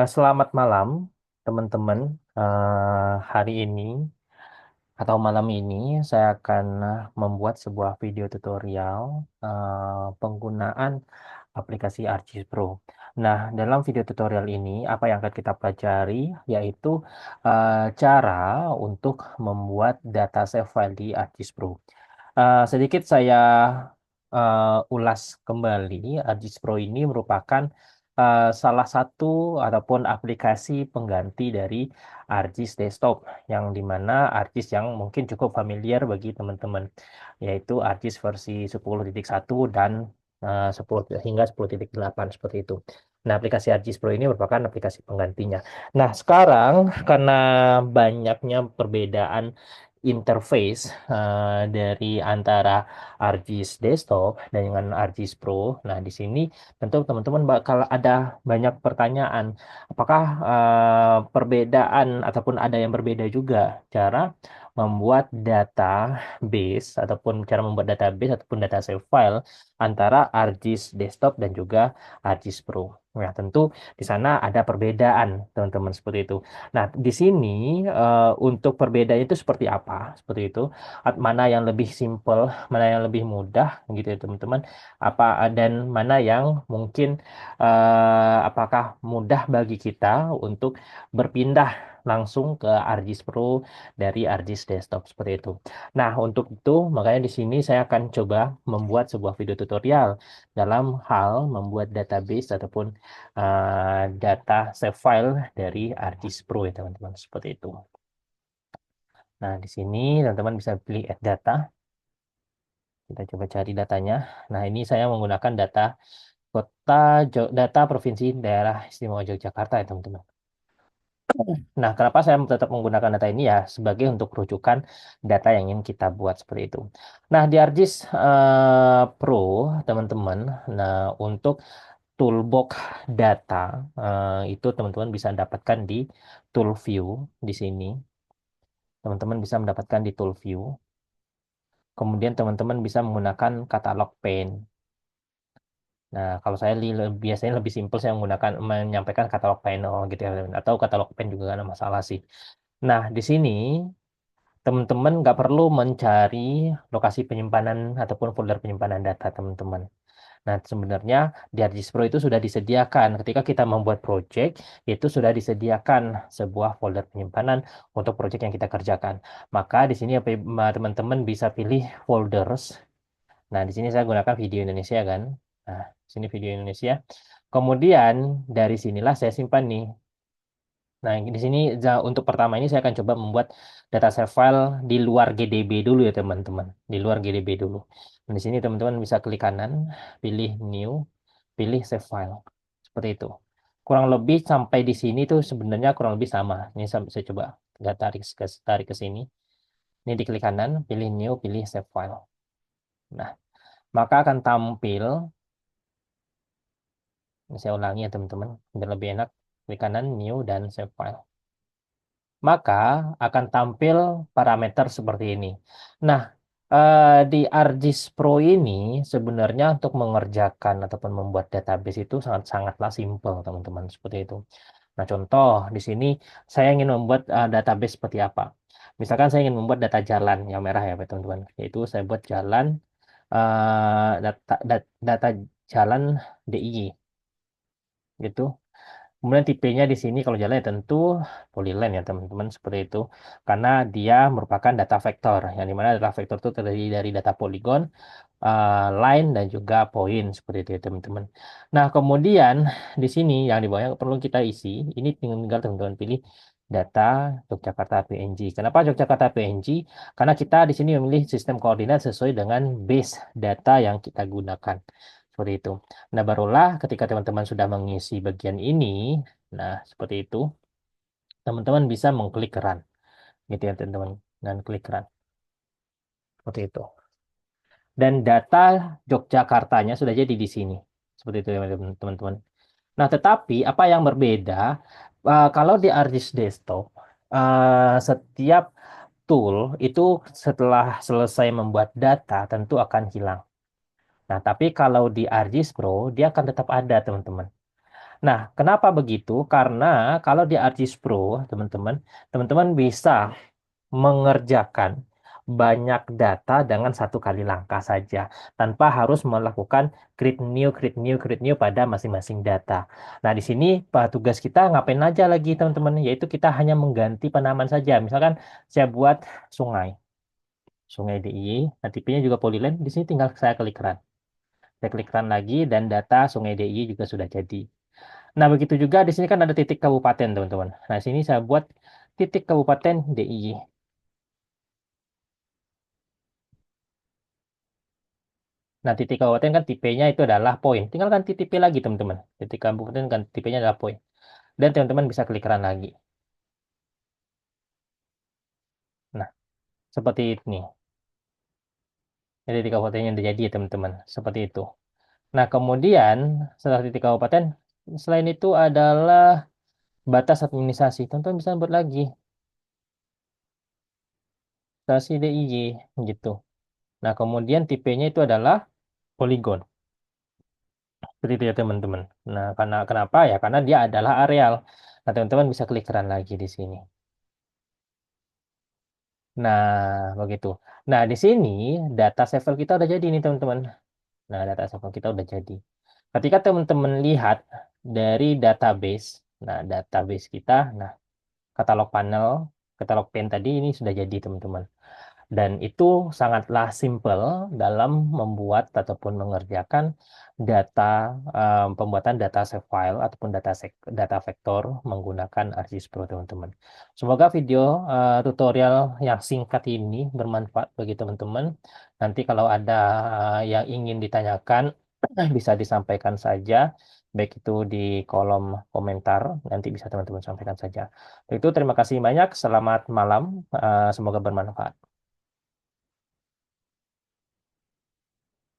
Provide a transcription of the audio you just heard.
Selamat malam, teman-teman. Hari ini atau malam ini saya akan membuat sebuah video tutorial penggunaan aplikasi ArcGIS Pro. Nah, dalam video tutorial ini apa yang akan kita pelajari yaitu cara untuk membuat data save file di ArcGIS Pro. Sedikit saya ulas kembali, ArcGIS Pro ini merupakan salah satu ataupun aplikasi pengganti dari ArcGIS Desktop, yang dimana ArcGIS yang mungkin cukup familiar bagi teman-teman, yaitu ArcGIS versi 10.1 dan 10 hingga 10.8 seperti itu. Nah, aplikasi ArcGIS Pro ini merupakan aplikasi penggantinya. Nah, sekarang karena banyaknya perbedaan interface dari antara ArcGIS Desktop dan dengan ArcGIS Pro. Nah, di sini tentu teman-teman bakal ada banyak pertanyaan. Apakah perbedaan ataupun ada yang berbeda juga cara membuat database ataupun cara membuat database ataupun data save file antara ArcGIS Desktop dan juga ArcGIS Pro. Nah, tentu di sana ada perbedaan, teman-teman, seperti itu. Nah, di sini untuk perbedaannya itu seperti apa? Seperti itu. Mana yang lebih simple, mana yang lebih mudah, gitu ya, teman-teman. Apa dan mana yang mungkin apakah mudah bagi kita untuk berpindah langsung ke ArcGIS Pro dari ArcGIS Desktop seperti itu. Nah, untuk itu makanya di sini saya akan coba membuat sebuah video tutorial dalam hal membuat database ataupun data save file dari ArcGIS Pro ya teman-teman, seperti itu. Nah, di sini teman-teman bisa pilih add data. Kita coba cari datanya. Nah, ini saya menggunakan data data Provinsi Daerah Istimewa Yogyakarta ya teman-teman. Nah, kenapa saya tetap menggunakan data ini ya sebagai untuk rujukan data yang ingin kita buat seperti itu. Nah, di ArcGIS Pro teman-teman, nah untuk toolbox data itu teman-teman bisa dapatkan di tool view di sini. Teman-teman bisa mendapatkan di tool view. Kemudian teman-teman bisa menggunakan katalog pane. Nah, kalau saya biasanya lebih simpel saya menggunakan menyampaikan katalog panel gitu ya, atau katalog pane juga nggak ada masalah sih. Nah, di sini teman-teman nggak perlu mencari lokasi penyimpanan ataupun folder penyimpanan data teman-teman. Nah, sebenarnya di ArcGIS Pro itu sudah disediakan. Ketika kita membuat project, itu sudah disediakan sebuah folder penyimpanan untuk project yang kita kerjakan. Maka di sini teman-teman bisa pilih folders. Nah, di sini saya gunakan video Indonesia kan. Nah, sini video Indonesia. Kemudian dari sinilah saya simpan nih. Nah, di sini untuk pertama ini saya akan coba membuat data save file di luar GDB dulu ya teman-teman. Di luar GDB dulu. Nah, di sini teman-teman bisa klik kanan, pilih new, pilih save file. Seperti itu. Kurang lebih sampai di sini tuh sebenarnya kurang lebih sama. Ini saya coba nggak tarik ke sini. Ini diklik kanan, pilih new, pilih save file. Nah, maka akan tampil. Ini saya ulangi ya teman-teman, biar lebih enak. Klik kanan, new, dan save file. Maka akan tampil parameter seperti ini. Nah, di ArcGIS Pro ini sebenarnya untuk mengerjakan ataupun membuat database itu sangat-sangatlah simple, teman-teman, seperti itu. Nah, contoh di sini saya ingin membuat database seperti apa. Misalkan saya ingin membuat data jalan yang merah ya, teman-teman. Yaitu saya buat jalan data jalan DIY gitu. Kemudian tipenya di sini kalau jalan ya tentu polyline ya teman-teman seperti itu. Karena dia merupakan data vektor, yang dimana data vektor itu terdiri dari data poligon, line, dan juga poin seperti itu ya teman-teman. Nah kemudian di sini yang di bawahnya perlu kita isi, ini tinggal teman-teman pilih data Yogyakarta PNG. Kenapa Yogyakarta PNG? Karena kita di sini memilih sistem koordinat sesuai dengan base data yang kita gunakan. Seperti itu. Nah, barulah ketika teman-teman sudah mengisi bagian ini, nah, seperti itu, teman-teman bisa mengklik run. Gitu ya, teman-teman. Dan klik run. Seperti itu. Dan data Yogyakartanya sudah jadi di sini. Seperti itu, ya, teman-teman. Nah, tetapi apa yang berbeda, kalau di ArcGIS Desktop, setiap tool itu setelah selesai membuat data tentu akan hilang. Nah, tapi kalau di ArcGIS Pro, dia akan tetap ada, teman-teman. Nah, kenapa begitu? Karena kalau di ArcGIS Pro, teman-teman, teman-teman bisa mengerjakan banyak data dengan satu kali langkah saja, tanpa harus melakukan create new, create new, create new pada masing-masing data. Nah, di sini tugas kita ngapain aja lagi, teman-teman? Yaitu kita hanya mengganti penamaan saja. Misalkan saya buat sungai, sungai DIY, nah tipenya juga polyline. Di sini tinggal saya klik run. Saya klik run lagi dan data sungai DIY juga sudah jadi. Nah, begitu juga di sini kan ada titik kabupaten, teman-teman. Nah, sini saya buat titik kabupaten DIY. Nah, titik kabupaten kan tipenya itu adalah poin. Tinggal ganti tipe lagi, teman-teman. Titik kabupaten kan tipenya adalah poin. Dan teman-teman bisa klik run lagi. Nah, seperti ini. Jadi titik kabupatennya udah jadi ya, teman-teman. Seperti itu. Nah, kemudian setelah titik kabupaten, selain itu adalah batas administrasi. Teman-teman bisa buat lagi. Administrasi DIY, gitu. Nah, kemudian tipenya itu adalah poligon. Seperti itu ya teman-teman. Nah, karena kenapa ya? Karena dia adalah areal. Nah, teman-teman bisa klik run lagi di sini. Nah, begitu. Nah, di sini data saver kita udah jadi nih teman-teman. Nah, data saver kita udah jadi. Ketika teman-teman lihat dari database, nah database kita, nah katalog panel, katalog pen tadi ini sudah jadi teman-teman. Dan itu sangatlah simple dalam membuat ataupun mengerjakan data pembuatan data save file ataupun data vektor menggunakan ArcGIS Pro, teman-teman. Semoga video tutorial yang singkat ini bermanfaat bagi teman-teman. Nanti kalau ada yang ingin ditanyakan bisa disampaikan saja, baik itu di kolom komentar, nanti bisa teman-teman sampaikan saja. Itu terima kasih banyak. Selamat malam. Semoga bermanfaat.